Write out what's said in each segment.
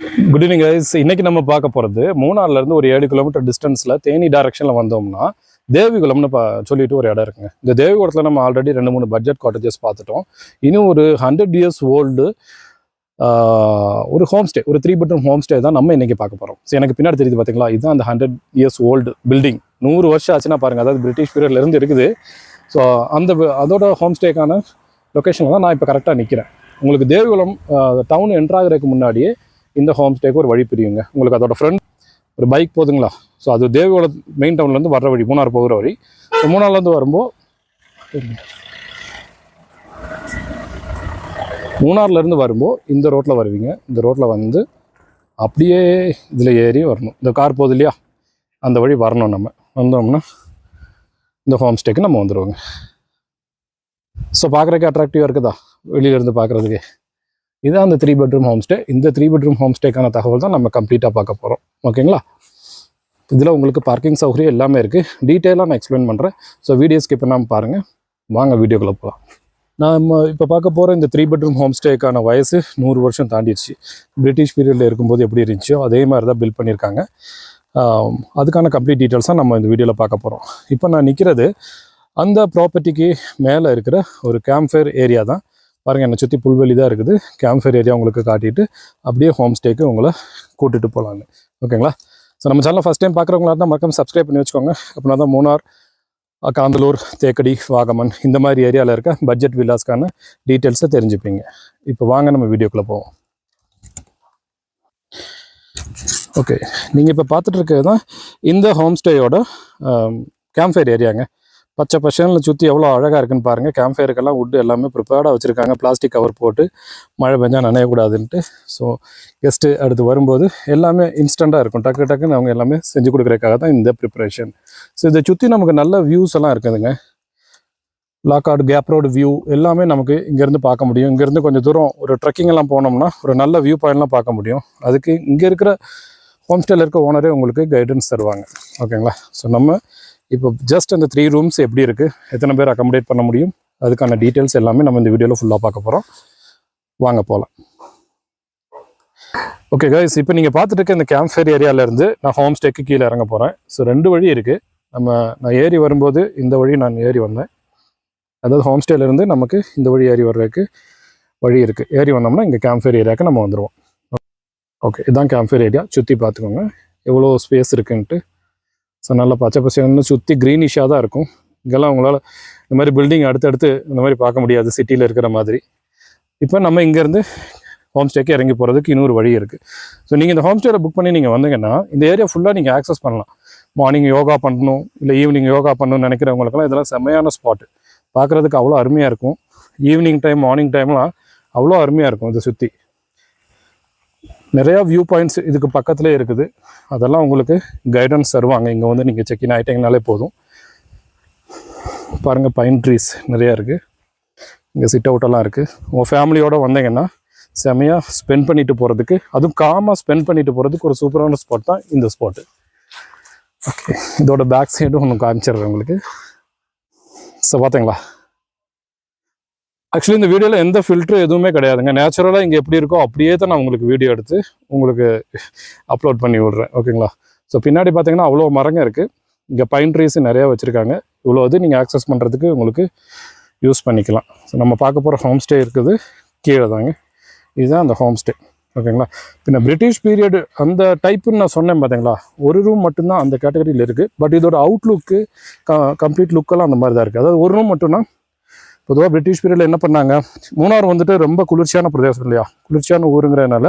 Good evening guys. இன்னைக்கு நம்ம பார்க்க போகிறது மூணாறுல இருந்து ஒரு 7 கிலோமீட்டர் டிஸ்டன்ஸில் தேனி டைரக்ஷனில் வந்தோம்னா தேவிகுளம்னு சொல்லிட்டு ஒரு இடம் இருக்குங்க. இந்த தேவிகுளத்தில் நம்ம ஆல்ரெடி 2-3 பட்ஜெட் காட்டேஜஸ் பார்த்துட்டோம். இன்னும் ஒரு 100 years ஓல்டு ஒரு ஹோம் ஸ்டே, ஒரு 3 bedroom ஹோம் ஸ்டே தான் நம்ம இன்னைக்கு பார்க்க போகிறோம். ஸோ எனக்கு பின்னாடி தெரியுது பார்த்தீங்களா, இதுதான் அந்த 100 years ஓல்டு பில்டிங். 100 வருஷம் ஆச்சுன்னா பாருங்கள், அதாவது பிரிட்டிஷ் பீரியட்லேருந்து இருக்குது. ஸோ அதோட ஹோம் ஸ்டேக்கான லொக்கேஷனில் தான் நான் இப்போ கரெக்டாக நிற்கிறேன். உங்களுக்கு தேவிகுளம் டவுன் என்ட்ராகிறதுக்கு முன்னாடியே இந்த ஹோம் ஸ்டேக்கு ஒரு வழி பிரியுங்க. உங்களுக்கு அதோட ஃப்ரெண்ட் ஒரு பைக் போதுங்களா. ஸோ அது தேவிகுளம் மெயின் டவுன்லேருந்து வர்ற வழி, மூணாறு போகிற வழி. ஸோ மூணாறுலேருந்து வரும்போது இந்த ரோட்டில் வருவீங்க. இந்த ரோட்டில் வந்து அப்படியே இதில் ஏறி வரணும். இந்த கார் போகுது இல்லையா, அந்த வழி வரணும். நம்ம வந்தோம்னா இந்த ஹோம் ஸ்டேக்கு நம்ம வந்துடுவோங்க. ஸோ பார்க்குறதுக்கு அட்ராக்டிவாக இருக்குதா, வெளியிலேருந்து பார்க்குறதுக்கு. இதுதான் அந்த 3 bedroom ஹோம் ஸ்டே. இந்த 3 bedroom ஹோம் ஸ்டேக்கான தகவல் தான் நம்ம கம்ப்ளீட்டாக பார்க்க போகிறோம். ஓகேங்களா. இதில் உங்களுக்கு பார்க்கிங் சௌகரியம் எல்லாமே இருக்குது. டீட்டெயிலாக நான் எக்ஸ்பிளைன் பண்ணுறேன். ஸோ வீடியோ ஸ்கிப் பண்ணாமல் பாருங்கள். வாங்க வீடியோக்குள்ளே போகலாம். நம்ம இப்போ பார்க்க போகிற இந்த 3 bedroom ஹோம் ஸ்டேக்கான வயசு 100 வருஷம் தாண்டிடுச்சு. பிரிட்டிஷ் பீரியடில் இருக்கும்போது எப்படி இருந்துச்சோ அதே மாதிரி தான் பில்ட் பண்ணியிருக்காங்க. அதுக்கான கம்ப்ளீட் டீட்டெயில்ஸாக நம்ம இந்த வீடியோவில் பார்க்க போகிறோம். இப்போ நான் நிற்கிறது அந்த ப்ராப்பர்ட்டிக்கு மேலே இருக்கிற ஒரு கேம்ப் ஃபயர் ஏரியா தான். பாருங்கள், என்னை சுற்றி புல்வெளி தான் இருக்குது. கேம்ப் ஃபயர் ஏரியா உங்களுக்கு காட்டிட்டு அப்படியே ஹோம் ஸ்டேக்கு உங்களை கூட்டிகிட்டு போகலான்னு. ஓகேங்களா. ஸோ நம்ம சேனலில் ஃபஸ்ட் டைம் பார்க்குறவங்களா இருந்தால் மறக்காம சப்ஸ்கிரைப் பண்ணி வச்சுக்கோங்க. அப்படின்னா தான் மூணார், காந்தலூர், தேக்கடி, வாகமன் இந்த மாதிரி ஏரியாவில் இருக்க பட்ஜெட் வில்லாஸ்க்கான டீட்டெயில்ஸை தெரிஞ்சுப்பீங்க. இப்போ வாங்க நம்ம வீடியோக்குள்ளே போவோம். ஓகே, நீங்கள் இப்போ பார்த்துட்டு இருக்கிறது தான் இந்த ஹோம் ஸ்டேயோட கேம்ப் ஃபயர் ஏரியாங்க. பச்சை பசங்களில் சுற்றி எவ்வளோ அழகாக இருக்குன்னு பாருங்கள். கேம்ப் ஃபயருக்கெல்லாம் வுட்டு எல்லாமே ப்ரிப்பேர்டாக வச்சுருக்காங்க. பிளாஸ்டிக் கவர் போட்டு மழை பெஞ்சால் நனையக்கூடாதுன்ட்டு. ஸோ கெஸ்ட்டு அடுத்து வரும்போது எல்லாமே இன்ஸ்டண்ட்டாக இருக்கும். டக்கு டக்குன்னு அவங்க எல்லாமே செஞ்சு கொடுக்குறதுக்காக தான் இந்த ப்ரிப்பரேஷன். ஸோ இதை சுற்றி நமக்கு நல்ல வியூஸ் எல்லாம் இருக்குதுங்க. லாக்கார்டு, கேப் ரோடு வியூ எல்லாமே நமக்கு இங்கேருந்து பார்க்க முடியும். இங்கேருந்து கொஞ்சம் தூரம் ஒரு ட்ரெக்கிங் எல்லாம் போனோம்னா ஒரு நல்ல வியூ பாயிண்ட்லாம் பார்க்க முடியும். அதுக்கு இங்கே இருக்கிற ஹோம் ஸ்டேயில் இருக்க ஓனரே உங்களுக்கு கைடன்ஸ் தருவாங்க. ஓகேங்களா. ஸோ நம்ம இப்போ ஜஸ்ட் அந்த 3 rooms எப்படி இருக்குது, எத்தனை பேர் அக்கமடேட் பண்ண முடியும், அதுக்கான டீட்டெயில்ஸ் எல்லாமே நம்ம இந்த வீடியோவில் ஃபுல்லாக பார்க்க போகிறோம். வாங்க போகலாம். ஓகே கைஸ், இப்போ நீங்கள் பார்த்துட்டு இருக்க இந்த கேம்ப் ஃபயர் ஏரியாவிலேருந்து நான் ஹோம் ஸ்டேக்கு கீழே இறங்க போகிறேன். ஸோ 2 வழி இருக்குது. நான் ஏறி வரும்போது இந்த வழி நான் ஏறி வந்தேன். அதாவது ஹோம் ஸ்டேலேருந்து நமக்கு இந்த வழி ஏறி வர்றதுக்கு வழி இருக்குது. ஏறி வந்தோம்னா இங்கே கேம்ப் ஃபயர் ஏரியாவுக்கு நம்ம வந்துடுவோம். ஓகே, இதுதான் கேம்ப் ஃபயர் ஏரியா. சுற்றி பார்த்துக்கோங்க எவ்வளோ ஸ்பேஸ் இருக்குன்ட்டு. ஸோ நல்லா பச்சை பசங்க சுற்றி க்ரீனிஷாக தான் இருக்கும். இங்கெல்லாம் உங்களால் இந்த மாதிரி பில்டிங் அடுத்தடுத்து இந்த மாதிரி பார்க்க முடியாது சிட்டியில் இருக்கிற மாதிரி. இப்போ நம்ம இங்கேருந்து ஹோம் ஸ்டேக்கு இறங்கி போகிறதுக்கு இன்னொரு வழி இருக்குது. ஸோ நீங்கள் இந்த ஹோம் ஸ்டேயில் புக் பண்ணி நீங்கள் வந்தீங்கன்னா இந்த ஏரியா ஃபுல்லாக நீங்கள் ஆக்சஸ் பண்ணலாம். மார்னிங் யோகா பண்ணணும், இல்லை ஈவினிங் யோகா பண்ணணும்னு நினைக்கிறவங்களுக்கெல்லாம் இதெல்லாம் செம்மையான ஸ்பாட்டு. பார்க்குறதுக்கு அவ்வளோ அருமையாக இருக்கும். ஈவினிங் டைம், மார்னிங் டைம்லாம் அவ்வளோ அருமையாக இருக்கும். இதை சுற்றி நிறையா வியூ பாயிண்ட்ஸ் இதுக்கு பக்கத்துலேயே இருக்குது. அதெல்லாம் உங்களுக்கு கைடன்ஸ் தருவாங்க. இங்கே வந்து நீங்கள் செக்இன் ஆகிட்டீங்கனாலே போதும். பாருங்கள், பைன் ட்ரீஸ் நிறையா இருக்குது. இங்கே சிட் அவுட்டெல்லாம் இருக்குது. உங்கள் ஃபேமிலியோடு வந்தீங்கன்னா செமையாக ஸ்பெண்ட் பண்ணிட்டு போகிறதுக்கு, அதுவும் காமாக ஸ்பெண்ட் பண்ணிட்டு போகிறதுக்கு ஒரு சூப்பரான ஸ்பாட் தான் இந்த ஸ்பாட்டு. ஓகே, இதோட பேக் சைடும் ஒன்று காமிச்சிடுறேன் உங்களுக்கு. ஸோ பார்த்தீங்களா, ஆக்சுவலி இந்த வீடியோவில் எந்த ஃபில்ட்ரு எதுவுமே கிடையாதுங்க. நேச்சுரலாக இங்கே எப்படி இருக்கோ அப்படியே தான் நான் உங்களுக்கு வீடியோ எடுத்து உங்களுக்கு அப்லோட் பண்ணி விட்றேன். ஓகேங்களா. ஸோ பின்னாடி பார்த்தீங்கன்னா அவ்வளோ மரங்க இருக்குது. இங்கே பைன் ட்ரீஸ் நிறையா வச்சுருக்காங்க. இவ்வளோ இது நீங்கள் ஆக்சஸ் பண்ணுறதுக்கு உங்களுக்கு யூஸ் பண்ணிக்கலாம். ஸோ நம்ம பார்க்க போகிற ஹோம் ஸ்டே இருக்குது கீழே தாங்க. இதுதான் அந்த ஹோம் ஸ்டே. ஓகேங்களா. பின்ன பிரிட்டிஷ் பீரியடு அந்த டைப்புன்னு நான் சொன்னேன் பார்த்தீங்களா, ஒரு ரூம் மட்டும்தான் அந்த கேட்டகரியில் இருக்குது. பட் இதோட அவுட்லுக்கு கம்ப்ளீட் லுக்கெல்லாம் அந்த மாதிரி தான் இருக்குது. அதாவது ஒரு ரூம் மட்டும்னா, பொதுவாக பிரிட்டிஷ் பீரியடில் என்ன பண்ணாங்க, மூணார் வந்துட்டு ரொம்ப குளிர்ச்சியான பிரதேசம் இல்லையா, குளிர்ச்சியான ஊருங்கிறதுனால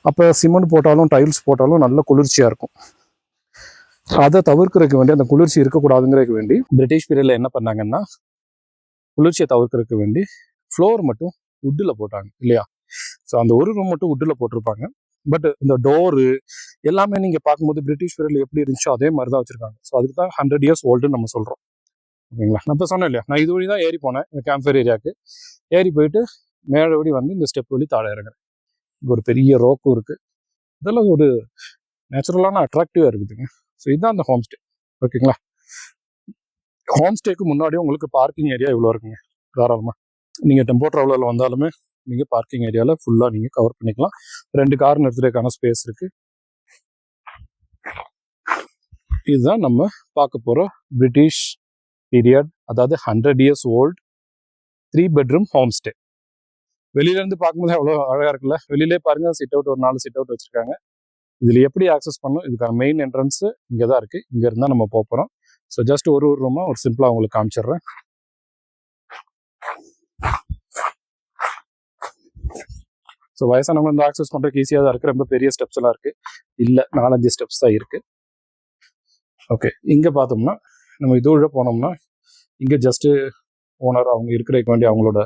அப்போ சிமெண்ட் போட்டாலும் டைல்ஸ் போட்டாலும் நல்ல குளிர்ச்சியாக இருக்கும். அதை தவிர்க்கிறதுக்கு வேண்டி, அந்த குளிர்ச்சி இருக்கக்கூடாதுங்கிறதுக்கு வேண்டி பிரிட்டிஷ் பீரியடில் என்ன பண்ணாங்கன்னா, குளிர்ச்சியை தவிர்க்கிறதுக்கு வேண்டி ஃப்ளோர் மட்டும் வுட்டில் போட்டாங்க இல்லையா. ஸோ அந்த ஒரு ரூம் மட்டும் வுட்டில் போட்டிருப்பாங்க. பட் இந்த டோரு எல்லாமே நீங்கள் பார்க்கும்போது பிரிட்டிஷ் பீரியடில் எப்படி இருந்துச்சோ அதே மாதிரி தான் வச்சுருக்காங்க. ஸோ அதுக்கு தான் 100 years ஓல்டுன்னு நம்ம சொல்கிறோம். ஓகேங்களா. நான் இப்போ சொன்னேன் இல்லையா, நான் இது வழி தான் ஏறி போனேன். இந்த கேம்ப் ஃபயர் ஏரியாவுக்கு ஏறி போயிட்டு மேலே வழி வந்து இந்த ஸ்டெப் வழி தாழ இறங்குறேன். இங்கே ஒரு பெரிய ரோக்கும் இருக்குது. இதெல்லாம் ஒரு நேச்சுரலான அட்ராக்டிவாக இருக்குதுங்க. ஸோ இதுதான் அந்த ஹோம் ஸ்டே. ஓகேங்களா. ஹோம் ஸ்டேக்கு முன்னாடியும் உங்களுக்கு பார்க்கிங் ஏரியா இவ்வளோ இருக்குங்க. தாராளமாக நீங்கள் டெம்போ ட்ராவலரில் வந்தாலுமே நீங்கள் பார்க்கிங் ஏரியாவில் ஃபுல்லாக நீங்கள் கவர் பண்ணிக்கலாம். 2 கார் நிறுத்துறதுக்கான ஸ்பேஸ் இருக்குது. இதுதான் நம்ம பார்க்க போகிற பிரிட்டிஷ் பீரியட், அதாவது 100 years old 3 bedroom home stay. வெளியிலேருந்து பார்க்கும்போது அவ்வளோ அழகாக இருக்குல்ல. வெளியிலே பாருங்கள், சிட் அவுட் ஒரு 4 சிட் அவுட் வச்சுருக்காங்க. இதில் எப்படி ஆக்சஸ் பண்ணணும், இதுக்கான மெயின் என்ட்ரன்ஸு இங்கே தான் இருக்குது. இங்கே இருந்தால் நம்ம போக போகிறோம். ஸோ ஜஸ்ட் ஒரு ரூமாக ஒரு சிம்பிளாக உங்களுக்கு காமிச்சிடுறேன். ஸோ வயசானவங்க வந்து ஆக்சஸ் பண்ணுறதுக்கு ஈஸியாக தான் இருக்குது. ரொம்ப பெரிய ஸ்டெப்ஸ் எல்லாம் இருக்குது இல்லை, 4-5 ஸ்டெப்ஸ் தான் இருக்குது. ஓகே, இங்கே பார்த்தோம்னா நம்ம இது உள்ள போனோம்னா இங்கே ஜஸ்ட்டு ஓனர் அவங்க இருக்கிறதுக்கு வேண்டி அவங்களோட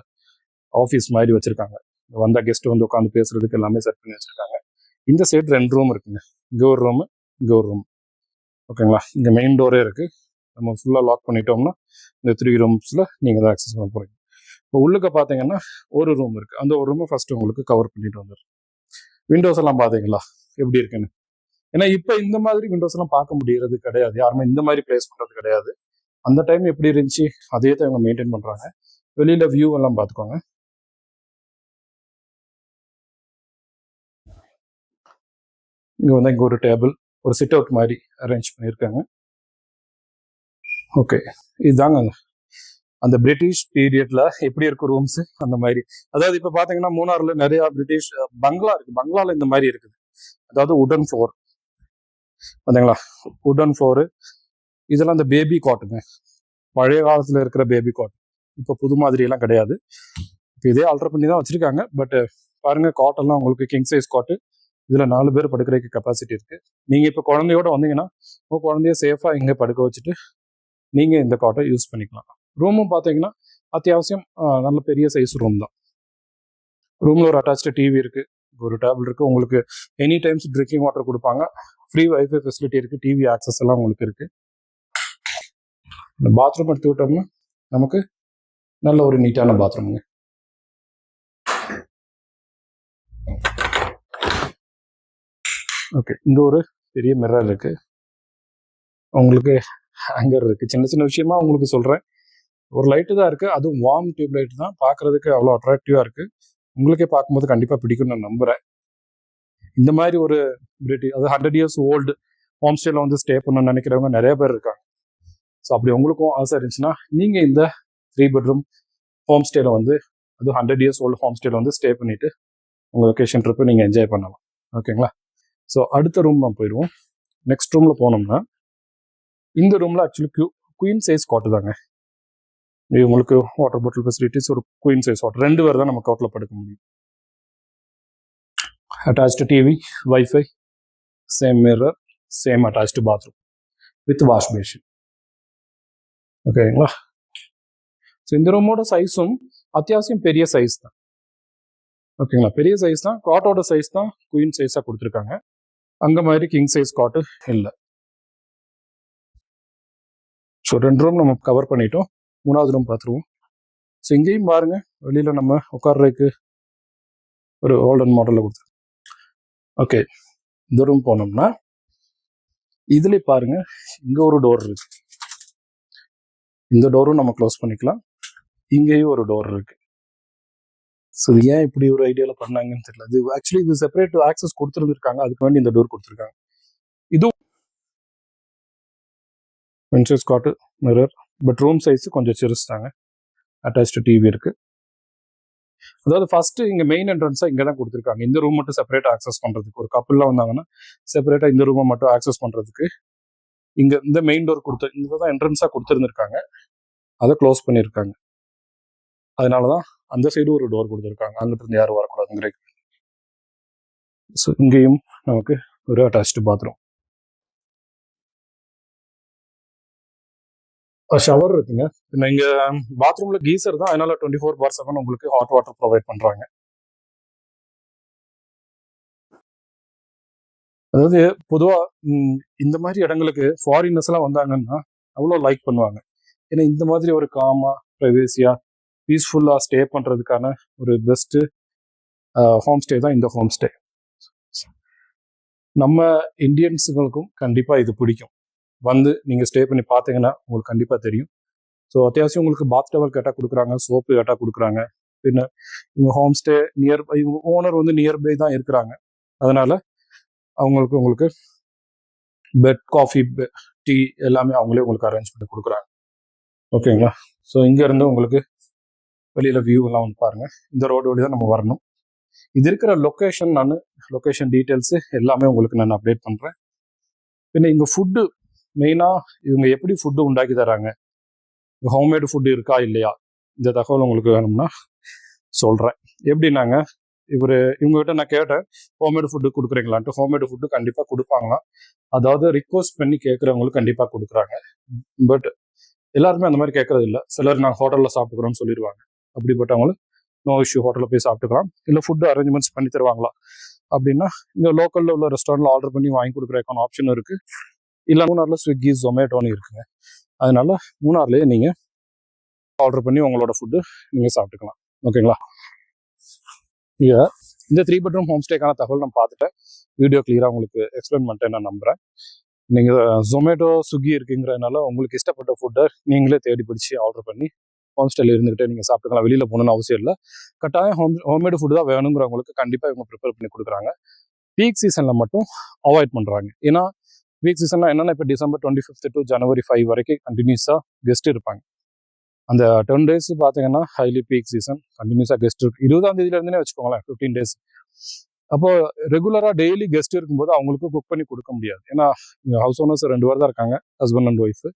ஆஃபீஸ் மாதிரி வச்சுருக்காங்க. வந்த கெஸ்ட் வந்து உட்காந்து பேசுறதுக்கு எல்லாமே செட் பண்ணி வச்சுருக்காங்க. இந்த சைடு 2 ரூம் இருக்குங்க. இங்கே ஒரு ரூமு, இங்கே ஒரு ரூம். ஓகேங்களா, இங்கே மெயின் டோரே இருக்குது. நம்ம ஃபுல்லாக லாக் பண்ணிட்டோம்னா இந்த 3 ரூம்ஸில் நீங்கள் தான் ஆக்சஸ் பண்ண போகிறீங்க. இப்போ உள்ளுக்க பார்த்தீங்கன்னா ஒரு ரூம் இருக்குது. அந்த ஒரு ரூமை ஃபஸ்ட்டு உங்களுக்கு கவர் பண்ணிட்டு வந்துடும். விண்டோஸ் எல்லாம் பார்த்தீங்களா எப்படி இருக்குன்னு. ஏன்னா இப்போ இந்த மாதிரி விண்டோஸ் எல்லாம் பார்க்க முடியறது கிடையாது, யாருமே இந்த மாதிரி பிளேஸ் பண்ணுறது கிடையாது. அந்த டைம் எப்படி இருந்துச்சு அதே தான் இவங்க மெயின்டைன் பண்ணுறாங்க. வெளியில் வியூ எல்லாம் பார்த்துக்கோங்க. இங்கே வந்து இங்கே ஒரு டேபிள், ஒரு சிட் அவுட் மாதிரி அரேஞ்ச் பண்ணியிருக்காங்க. ஓகே, இதுதாங்க அந்த பிரிட்டிஷ் பீரியட்ல எப்படி இருக்கும் ரூம்ஸ் அந்த மாதிரி. அதாவது இப்போ பார்த்தீங்கன்னா மூணாறுல நிறைய பிரிட்டிஷ் பங்களா இருக்கு. பங்களால இந்த மாதிரி இருக்குது. அதாவது உடன் ஃப்ளோர் பார்த்தீங்களா, உடன் ஃப்ளோரு. இதெல்லாம் அந்த பேபி காட்டுங்க, பழைய காலத்தில் இருக்கிற பேபி காட். இப்போ புது மாதிரி எல்லாம் கிடையாது. இப்போ இதே ஆல்டர் பண்ணி தான் வச்சிருக்காங்க. பட் பாருங்க, காட்டெல்லாம் உங்களுக்கு கிங் சைஸ் காட்டு. இதில் 4 பேர் படுக்கிறதுக்கு கெப்பாசிட்டி இருக்கு. நீங்கள் இப்போ குழந்தையோட வந்தீங்கன்னா உங்கள் குழந்தைய சேஃபாக இங்கே படுக்க வச்சுட்டு நீங்கள் இந்த காட்டை யூஸ் பண்ணிக்கலாம். ரூமும் பார்த்தீங்கன்னா அத்தியாவசியம் நல்ல பெரிய சைஸ் ரூம் தான். ரூமில் ஒரு அட்டாச்சு டிவி இருக்குது, ஒரு டேபிள் இருக்குது. உங்களுக்கு எனி டைம்ஸ் ட்ரிங்கிங் வாட்டர் கொடுப்பாங்க. ஃப்ரீ வைஃபை ஃபெசிலிட்டி இருக்குது. டிவி ஆக்சஸ் எல்லாம் உங்களுக்கு இருக்குது. இந்த பாத்ரூம் எடுத்து விட்டோம்னா நமக்கு நல்ல ஒரு நீட்டான பாத்ரூமுங்க. ஓகே, இங்கே ஒரு பெரிய மிரர் இருக்குது. உங்களுக்கு ஹேங்கர் இருக்குது. சின்ன சின்ன விஷயமா உங்களுக்கு சொல்கிறேன். ஒரு லைட்டு தான் இருக்குது, அதுவும் வார்ம் டியூப் லைட் தான். பார்க்குறதுக்கு அவ்வளோ அட்ராக்டிவாக இருக்குது. உங்களுக்கே பார்க்கும்போது கண்டிப்பாக பிடிக்கும்னு நான் நம்புகிறேன். இந்த மாதிரி ஒரு பிரிட்டிஷ், அது 100 years ஓல்டு ஹோம் ஸ்டேல வந்து ஸ்டே பண்ணணும்னு நினைக்கிறவங்க நிறைய பேர் இருக்காங்க. ஸோ அப்படி உங்களுக்கும் ஆசை இருந்துச்சுன்னா நீங்கள் இந்த 3 bedroom ஹோம் ஸ்டேல வந்து, அது 100 years ஓல்டு ஹோம் ஸ்டேல வந்து ஸ்டே பண்ணிவிட்டு உங்கள் வெக்கேஷன் ட்ரிப்பை நீங்கள் என்ஜாய் பண்ணலாம். ஓகேங்களா, ஸோ அடுத்த ரூம் தான் போயிடுவோம். நெக்ஸ்ட் ரூமில் போனோம்னா இந்த ரூமில் ஆக்சுவலி குயின் சைஸ் காட்டு தாங்க. உங்களுக்கு வாட்டர் பாட்டில் ஃபெசிலிட்டிஸ், ஒரு குயின் சைஸ் வாட்டர். 2 பேர் தான் நம்ம கவுட்டில் படுக்க முடியும். Attached TV, wifi, same mirror, same attached bathroom with wash basin. ஓகேங்களா, ஸோ இந்த ரூமோட சைஸும் அத்தியாவசியம் பெரிய சைஸ் தான். ஓகேங்களா, பெரிய சைஸ் தான். காட்டோட சைஸ் தான் குயின் சைஸாக கொடுத்துருக்காங்க. அங்கே மாதிரி கிங் சைஸ் காட்டு இல்லை. ஸோ 2 ரூம் நம்ம கவர் பண்ணிட்டோம். 3வது ரூம் பார்த்துருவோம். ஸோ இங்கேயும் பாருங்க, வெளியில் நம்ம உட்கார்றதுக்கு ஒரு ஓல்டன் மாடலில் கொடுத்துருக்கோம். ஓகே, இந்த ரூம் போனோம்னா இதுல பாருங்க, இங்க ஒரு டோர் இருக்கு. இந்த டோரும் நம்ம க்ளோஸ் பண்ணிக்கலாம். இங்கேயும் ஒரு டோர் இருக்கு. ஸோ ஏன் இப்படி ஒரு ஐடியாவில் பண்ணாங்கன்னு தெரியல. இது ஆக்சுவலி இது செப்பரேட் ஆக்சஸ் கொடுத்துருந்துருக்காங்க, அதுக்கு வேண்டி இந்த டோர் கொடுத்துருக்காங்க. இதுவும் வின்சஸ் காட்டு மிரர், பட் ரூம் சைஸ் கொஞ்சம் சிறுசுதாங்க. அட்டாச்சு டிவி இருக்கு. அதாவது ஃபர்ஸ்ட் இங்க மெயின் என்ட்ரன்ஸா இங்க தான் கொடுத்துருக்காங்க. இந்த ரூம் மட்டும் செப்பரேட் ஆக்சஸ் பண்றதுக்கு, ஒரு கப்புள்லாம் வந்தாங்கன்னா செப்பரேட்டா இந்த ரூமை மட்டும் ஆக்சஸ் பண்றதுக்கு இங்க இந்த மெயின் டோர் இங்க தான் என்ட்ரன்ஸா கொடுத்துருந்துருக்காங்க. அதை க்ளோஸ் பண்ணியிருக்காங்க. அதனாலதான் அந்த சைடு ஒரு டோர் கொடுத்துருக்காங்க, அங்கிட்டு இருந்து யாரும் வரக்கூடாதுங்கிற. ஸோ இங்கேயும் நமக்கு ஒரு அட்டாச்சு பாத்ரூம், ஷவர் இருக்குங்க. இங்க பாத்ரூம்ல கீசர் தான், அதனால 24/7 உங்களுக்கு ஹாட் வாட்டர் ப்ரொவைட் பண்றாங்க. அதாவது பொதுவா இந்த மாதிரி இடங்களுக்கு ஃபாரினர்ஸ் எல்லாம் வந்தாங்கன்னா அவ்வளோ லைக் பண்ணுவாங்க. ஏன்னா இந்த மாதிரி ஒரு காமா, ப்ரைவேசியா, பீஸ்ஃபுல்லா ஸ்டே பண்றதுக்கான ஒரு பெஸ்ட் ஹோம் ஸ்டே தான் இந்த ஹோம் ஸ்டே. நம்ம இந்தியன்ஸுங்களுக்கும் கண்டிப்பா இது பிடிக்கும். வந்து நீங்கள் ஸ்டே பண்ணி பார்த்தீங்கன்னா உங்களுக்கு கண்டிப்பாக தெரியும். ஸோ அத்தியாவசியம் உங்களுக்கு பாத் டவல் கேட்டால் கொடுக்குறாங்க, சோப்பு கேட்டால் கொடுக்குறாங்க. பின்ன இவங்க ஹோம் ஸ்டே நியர்பை, இவங்க ஓனர் வந்து நியர்பை தான் இருக்கிறாங்க. அதனால உங்களுக்கு பெட், காஃபி, டீ எல்லாமே அவங்களே உங்களுக்கு அரேஞ்ச் பண்ணி கொடுக்குறாங்க. ஓகேங்களா? ஸோ இங்கேருந்து உங்களுக்கு வெளியில் வியூ எல்லாம் வந்து பாருங்கள். இந்த ரோடு வழி தான் நம்ம வரணும். இது இருக்கிற லொக்கேஷன் டீட்டெயில்ஸு எல்லாமே உங்களுக்கு நான் அப்டேட் பண்ணுறேன். பின்ன இங்கே ஃபுட்டு மெயினாக இவங்க எப்படி ஃபுட்டு உண்டாக்கி தராங்க, ஹோம்மேடு ஃபுட்டு இருக்கா இல்லையா, இந்த தகவல் உங்களுக்கு வேணும்னா சொல்கிறேன். எப்படின்னாங்க, இவங்ககிட்ட நான் கேட்டேன் ஹோம்மேடு ஃபுட்டு கொடுக்குறீங்களான்ட்டு. ஹோம்மேடு ஃபுட்டு கண்டிப்பாக கொடுப்பாங்களாம். அதாவது ரிக்வஸ்ட் பண்ணி கேட்குறவங்களுக்கு கண்டிப்பாக கொடுக்குறாங்க. பட் எல்லாருமே அந்த மாதிரி கேட்கறது இல்லை. சிலர் நான் ஹோட்டலில் சாப்பிட்டுக்கிறோன்னு சொல்லிடுவாங்க. அப்படிப்பட்டவங்களும் நோ இஷ்யூ, ஹோட்டலில் போய் சாப்பிட்டுக்கலாம். இல்லை ஃபுட்டு அரேஞ்ச்மெண்ட்ஸ் பண்ணி தருவாங்களா அப்படின்னா, இங்கே லோக்கலில் உள்ள ரெஸ்டாரண்ட்டில் ஆர்டர் பண்ணி வாங்கி கொடுக்குறதுக்கான ஆப்ஷன் இருக்குது. இல்லை மூணாரில் ஸ்விக்கி, ஜொமேட்டோன்னு இருக்குங்க. அதனால மூணார்லேயே நீங்கள் ஆர்டர் பண்ணி உங்களோட ஃபுட்டு நீங்கள் சாப்பிட்டுக்கலாம். ஓகேங்களா? இந்த 3 bedroom ஹோம் ஸ்டேக்கான தகவல் நான் பார்த்துட்டேன். வீடியோ கிளியராக உங்களுக்கு எக்ஸ்பிளைன் பண்ணிட்டேன் நான் நம்புகிறேன். நீங்கள் ஜொமேட்டோ, ஸ்விக்கி இருக்குங்கிறதுனால உங்களுக்கு இஷ்டப்பட்ட ஃபுட்டை நீங்களே தேடி பிடிச்சி ஆர்டர் பண்ணி ஹோம் ஸ்டேல இருந்துகிட்டே நீங்கள் சாப்பிட்டுக்கலாம். வெளியில் போகணுன்னு அவசியம் இல்லை. கட்டாயம் ஹோம்மேடு ஃபுட்டு தான் வேணுங்கிறவங்களுக்கு கண்டிப்பாக இவங்க ப்ரிப்பேர் பண்ணி கொடுக்குறாங்க. பீக் சீசனில் மட்டும் அவாய்ட் பண்ணுறாங்க. ஏன்னா பீக் சீசனில் என்னென்னா, இப்போ டிசம்பர் 25 to January 5 வரைக்கும் கண்டினியூஸாக கெஸ்ட் இருப்பாங்க. அந்த 10 days பார்த்தீங்கன்னா ஹைலி பீக் சீசன், கண்டினியூஸாக கெஸ்ட் இருக்கு. 20ஆம் தேதியிலேருந்தே வச்சுக்கோங்களேன், 15 days. அப்போ ரெகுலராக டெய்லி கெஸ்ட் இருக்கும்போது அவங்களுக்கு குக் பண்ணி கொடுக்க முடியாது. ஏன்னா ஹவுஸ் ஓனர்ஸ் 2 பேர் தான் இருக்காங்க, ஹஸ்பண்ட் அண்ட் ஒய்ஃபு.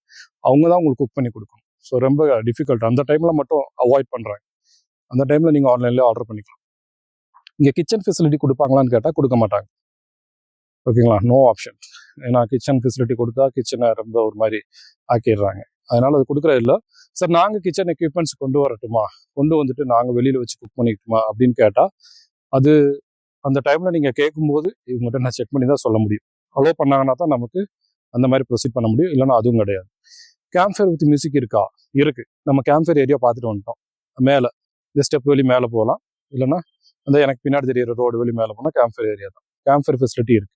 அவங்க தான் உங்களுக்கு குக் பண்ணி கொடுக்கணும். ஸோ ரொம்ப டிஃபிகல்ட். அந்த டைமில் மட்டும் அவாய்ட் பண்ணுறாங்க. அந்த டைமில் நீங்கள் ஆன்லைன்லேயே ஆர்டர் பண்ணிக்கலாம். இங்கே கிச்சன் ஃபெசிலிட்டி கொடுப்பாங்களான்னு கேட்டால் கொடுக்க மாட்டாங்க. ஓகேங்களா? No option. ஏன்னா கிச்சன் ஃபெசிலிட்டி கொடுத்தா கிச்சனை ரொம்ப ஒரு மாதிரி ஆக்கிடுறாங்க. அதனால அது கொடுக்குறது இல்லை. சார் நாங்கள் கிச்சன் எக்யூப்மெண்ட்ஸ் கொண்டு வரட்டுமா, கொண்டு வந்துட்டு நாங்கள் வெளியில் வச்சு குக் பண்ணிக்கிட்டுமா அப்படின்னு கேட்டால், அது அந்த டைமில் நீங்கள் கேட்கும்போது இவங்ககிட்ட நான் செக் பண்ணி தான் சொல்ல முடியும். அலோவ் பண்ணாங்கன்னா தான் நமக்கு அந்த மாதிரி ப்ரொசீட் பண்ண முடியும். இல்லைன்னா அதுவும் கிடையாது. கேம்ப்ஃபயர் வித் மியூசிக் இருக்கா? இருக்குது. நம்ம கேம்ப்ஃபயர் ஏரியா பார்த்துட்டு வந்துட்டோம். மேலே இந்த ஸ்டெப் வழி மேலே போகலாம். இல்லைன்னா அந்த எனக்கு பின்னாடி தெரியிற ரோடு வழி மேலே போனால் கேம்ப்ஃபயர் ஏரியா தான். கேம்ப்ஃபயர் ஃபெசிலிட்டி இருக்குது.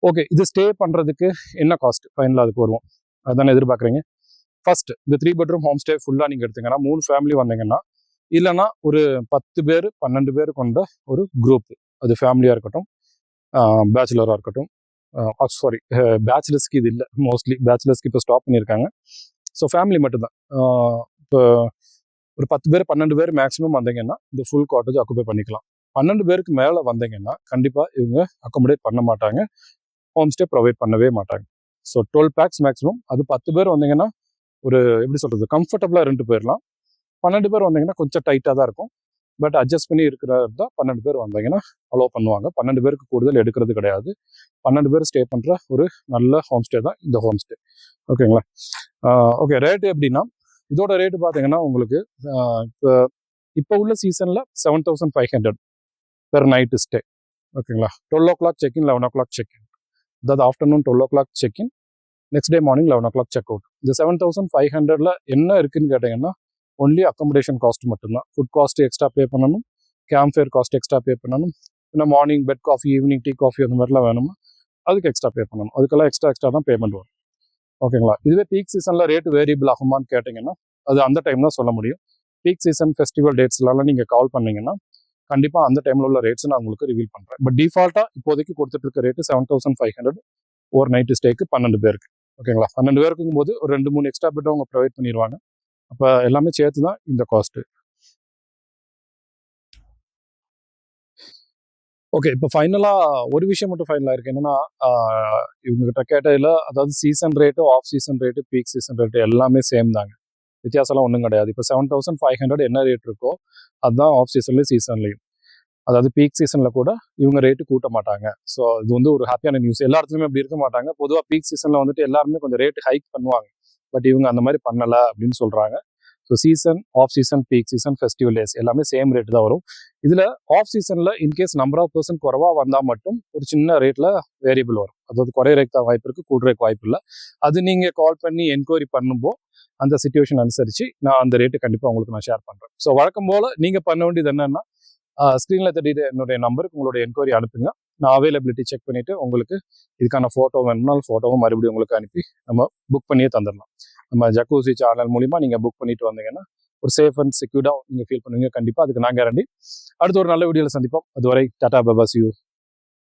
ஓகே, இது ஸ்டே பண்ணுறதுக்கு என்ன காஸ்ட், ஃபைனலாக அதுக்கு வருவோம். அதுதானே எதிர்பார்க்குறீங்க. ஃபர்ஸ்ட் இந்த 3 bedroom ஹோம் ஸ்டே ஃபுல்லாக நீங்கள் எடுத்தீங்கன்னா 3 ஃபேமிலி வந்தீங்கன்னா, இல்லைன்னா ஒரு 10 பேர் 12 பேர் கொண்ட ஒரு குரூப், அது ஃபேமிலியாக இருக்கட்டும், பேச்சுலராக இருக்கட்டும். சாரி, பேச்சுலர்ஸ்க்கு இது இல்லை. மோஸ்ட்லி பேச்சுலர்ஸ்க்கு இப்போ ஸ்டாப் பண்ணியிருக்காங்க. ஸோ ஃபேமிலி மட்டும்தான். இப்போ ஒரு 10 பேர் 12 பேர் மேக்ஸிமம் வந்தீங்கன்னா இந்த ஃபுல் காட்டேஜ் அக்குபை பண்ணிக்கலாம். 12 பேருக்கு மேலே வந்தீங்கன்னா கண்டிப்பாக இவங்க அக்கோமடேட் பண்ண மாட்டாங்க, ஹோம் ஸ்டே ப்ரொவைட் பண்ணவே மாட்டாங்க. So 12 packs maximum. அது 10 பேர் வந்தீங்கன்னா ஒரு எப்படி சொல்கிறது, கம்ஃபர்டபுளாக 2 பேர்லாம். 12 பேர் வந்தீங்கன்னா கொஞ்சம் டைட்டாக தான் இருக்கும். பட் அட்ஜஸ்ட் பண்ணி இருக்கிறது தான் 12 பேர் வந்தீங்கன்னா அலோவ் பண்ணுவாங்க. 12 பேருக்கு கூடுதல் எடுக்கிறது கிடையாது. 12 பேர் ஸ்டே பண்ணுற ஒரு நல்ல ஹோம் ஸ்டே தான் இந்த ஹோம் ஸ்டே. ஓகேங்களா? ஓகே, ரேட்டு எப்படின்னா, இதோட ரேட்டு பார்த்தீங்கன்னா உங்களுக்கு இப்போ உள்ள சீசனில் 7,500 பெர் நைட்டு ஸ்டே. ஓகேங்களா? 12 o'clock செக்இன், 11 o'clock செக்இன். அதாவது afternoon 12 o'clock check in, next day morning 11 o'clock check out. இந்த 7,500ல் என்ன இருக்குன்னு கேட்டிங்கன்னா, ஒன்லி அக்கமடேஷன் காஸ்ட் மட்டும்தான். ஃபுட் காஸ்ட் எக்ஸ்ட்ரா பே பண்ணணும், கேம்ப்ஃபயர் காஸ்ட் எக்ஸ்ட்ரா பே பண்ணணும், இன்னும் morning bed coffee, evening tea coffee அந்த மாதிரிலாம் வேணுமா அதுக்கு எக்ஸ்ட்ரா பே பண்ணணும். அதுக்கெல்லாம் எக்ஸ்ட்ரா தான் பேமெண்ட் வரும். ஓகேங்களா? இதுவே பீக் சீசனில் ரேட்டு வேரியபிள் ஆகுமான்னு கேட்டிங்கன்னா, அது அந்த டைம் தான் சொல்ல முடியும். பீக் சீசன் ஃபெஸ்டிவல் டேட்ஸ்லாம் நீங்கள் கால் பண்ணிங்கன்னா கண்டிப்பாக அந்த டைமில் உள்ள ரேட்ஸ் நான் உங்களுக்கு ரிவீல் பண்ணுறேன். பட் டிஃபால்ட்டாக இப்போதைக்கு கொடுத்துட்டு இருக்க ரேட்டு 7,500 ஒரு நைட்டு ஸ்டேக்கு 12 பேருக்கு. ஓகேங்களா? 12 பேருக்கும் போது ஒரு 2-3 எக்ஸ்ட்ரா பெட் அவங்க ப்ரொவைட் பண்ணிடுவாங்க. அப்போ எல்லாமே சேர்த்து தான் இந்த காஸ்ட்டு. ஓகே, இப்போ ஃபைனலாக ஒரு விஷயம் மட்டும் ஃபைனலாக இருக்குது. என்னென்னா, இவங்ககிட்ட கேட்டதில் அதாவது season rate, off season rate, peak season rate எல்லாமே சேம் தாங்க. வித்தியாசம்லாம் ஒன்றும் கிடையாது. இப்போ 7,500 என்ன ரேட் இருக்கோ அதுதான் ஆஃப் சீசன்லேயும் சீசன்லேயும். அதாவது பீக் சீசனில் கூட இவங்க ரேட்டு கூட்ட மாட்டாங்க. ஸோ இது வந்து ஒரு ஹாப்பியான நியூஸ். எல்லா இடத்துலையுமே அப்படி இருக்க மாட்டாங்க. பொதுவாக பீக் சீசனில் வந்துட்டு எல்லாருமே கொஞ்சம் ரேட்டு ஹைக் பண்ணுவாங்க. பட் இவங்க அந்த மாதிரி பண்ணலை அப்படின்னு சொல்கிறாங்க. So season, off season, peak season, festival days எல்லாமே சேம் ரேட்டு தான் வரும். இதில் ஆஃப் சீசனில் இன்கேஸ் நம்பர் ஆஃப் பர்சன் குறைவாக வந்தால் மட்டும் ஒரு சின்ன ரேட்டில் வேரியபிள் வரும். அதாவது குறையிறதுக்கு தான் வாய்ப்பு இருக்குது, கூடுறதுக்கு வாய்ப்பு இல்லை. அது நீங்கள் கால் பண்ணி என்கொயரி பண்ணும்போது அந்த சிச்சுவேஷன் அனுசரித்து நான் அந்த ரேட்டு கண்டிப்பாக உங்களுக்கு நான் ஷேர் பண்ணுறேன். ஸோ வழக்கம் போல் நீங்கள் பண்ண வேண்டியது என்னென்னா, ஸ்க்ரீனில் தெரியுது என்னுடைய நம்பருக்கு உங்களுடைய என்கொயரி அனுப்புங்க. நான் அவைலபிலிட்டி செக் பண்ணிவிட்டு உங்களுக்கு இதுக்கான ஃபோட்டோ வேணும்னாலும் ஃபோட்டோவும் மறுபடியும் உங்களுக்கு அனுப்பி நம்ம புக் பண்ணியே தந்துடலாம். நம்ம ஜக்கூசி சேனல் மூலிமா நீங்கள் புக் பண்ணிட்டு வந்தீங்கன்னா ஒரு சேஃப் அண்ட் செக்யூர்டாக நீங்கள் ஃபீல் பண்ணுவீங்க. கண்டிப்பாக அதுக்கு நான் கேரண்டி. அடுத்த ஒரு நல்ல வீடியோவில் சந்திப்போம். அதுவரை tata bye bye, see you.